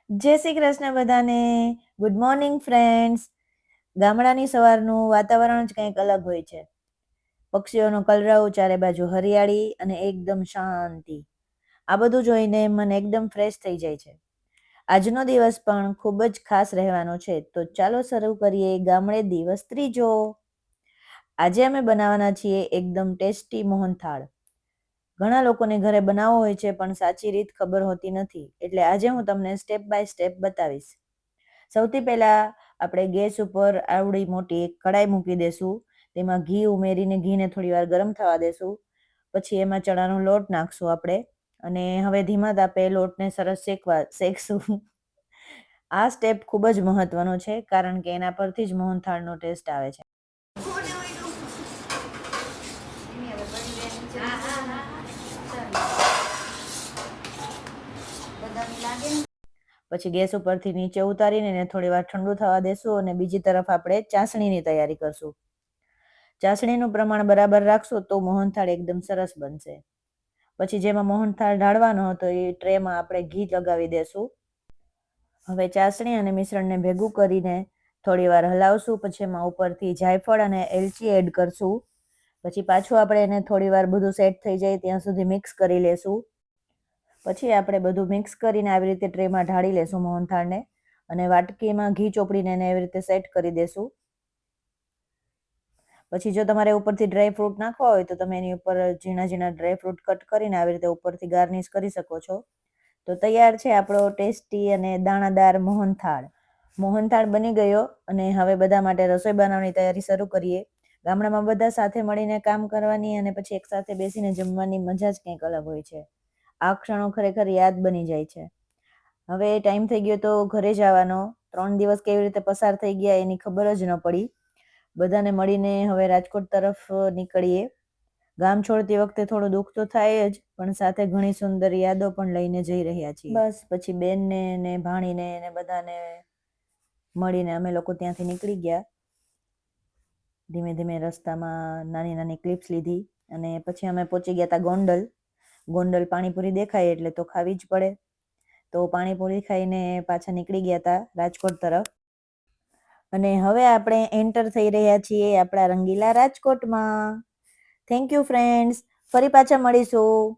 જય શ્રી કૃષ્ણ બધાને. Good morning friends. ગામડાની સવારનું વાતાવરણ જ કંઈક અલગ હોય છે. પક્ષીઓનો કલરવ, ચારે બાજુ હરિયાળી અને એકદમ શાંતિ. આ બધું જોઈને મન એકદમ ફ્રેશ થઈ જાય છે. આજનો દિવસ પણ ખૂબ જ ખાસ રહેવાનો છે. તો ચાલો શરૂ કરીએ ગામડે દિવસ ત્રીજો. આજે અમે બનાવવાના છીએ એકદમ ટેસ્ટી મોહનથાળ. ઘણા લોકોને ઘરે બનાવવો હોય છે પણ સાચી રીત ખબર હોતી નથી, એટલે આજે હું તમને સ્ટેપ બાય સ્ટેપ બતાવીશ. સૌથી પહેલા આપણે ગેસ ઉપર આવડી મોટી એક કડાઈ મૂકી દેશું. તેમાં ઘી ઉમેરીને ઘીને થોડી વાર ગરમ થવા દેશું. પછી એમાં ચણાનો લોટ નાખશું આપણે, અને હવે ધીમા તાપે લોટને સરસ શેકશું. આ સ્ટેપ ખૂબ જ મહત્વનો છે, કારણ કે એના પરથી જ મોહનથાળનો ટેસ્ટ આવે છે. પછી ગેસ ઉપરથી નીચે ઉતારીને એને થોડી વાર ઠંડુ થવા દેશું, અને બીજી તરફ આપણે ચાસણીની તૈયારી કરશું. ચાસણીનું પ્રમાણ બરાબર રાખશું તો મોહનથાળ એકદમ સરસ બનશે. પછી જેમાં મોહનથાળ ઢાળવાનો હતો એ ટ્રેમાં આપણે ઘી લગાવી દેશું. હવે ચાસણી અને મિશ્રણને ભેગું કરીને થોડી વાર હલાવશું. પછી એમાં ઉપરથી જાયફળ અને એલચી એડ કરશું. પછી પાછું આપણે એને થોડી વાર બધું સેટ થઈ જાય ત્યાં સુધી મિક્સ કરી લેશું. પછી આપણે બધું મિક્સ કરીને આવી રીતે ટ્રેમાં ઢાળી લેશું મોહનથાળને, અને વાટકીમાં ઘી ચોપડીને એને એવી રીતે સેટ કરી દેશું. પછી જો તમારે ઉપરથી ડ્રાયફ્રૂટ નાખવા હોય તો તમે એની ઉપર ઝીણા ઝીણા ડ્રાયફ્રૂટ કટ કરીને આવી રીતે ઉપરથી ગાર્નિશ કરી શકો છો. તો તૈયાર છે આપણો ટેસ્ટી અને દાણાદાર મોહનથાળ. મોહનથાળ બની ગયો, અને હવે બધા માટે રસોઈ બનાવવાની તૈયારી શરૂ કરીએ. ગામડામાં બધા સાથે મળીને કામ કરવાની અને પછી એક સાથે બેસીને જમવાની મજા જ કંઈક અલગ હોય છે. આ ક્ષણો ખરેખર યાદ બની જાય છે. હવે ટાઈમ થઈ ગયો તો ઘરે જવાનો. 3 દિવસ કેવી રીતે પસાર થઈ ગયા એની ખબર જ ન પડી. બધાને મળીને હવે રાજકોટ તરફ નીકળીએ. ગામ છોડતી વખતે થોડું દુઃખ તો થાય જ, પણ સાથે ઘણી સુંદર યાદો પણ લઈને જઈ રહ્યા છીએ. બસ પછી બેનને ને ભાણીને ને બધાને મળીને અમે લોકો ત્યાંથી નીકળી ગયા. ધીમે ધીમે રસ્તામાં નાની નાની ક્લિપ્સ લીધી, અને પછી અમે પહોંચી ગયા હતા ગોંડલ. ગોંડલ પાણીપુરી દેખાય એટલે તો ખાવી જ પડે. તો પાણીપુરી ખાઈને પાછા નીકળી ગયા હતા રાજકોટ તરફ. અને હવે આપણે એન્ટર થઈ રહ્યા છીએ આપણા રંગીલા રાજકોટમાં. Thank you friends. ફરી પાછા મળીશું.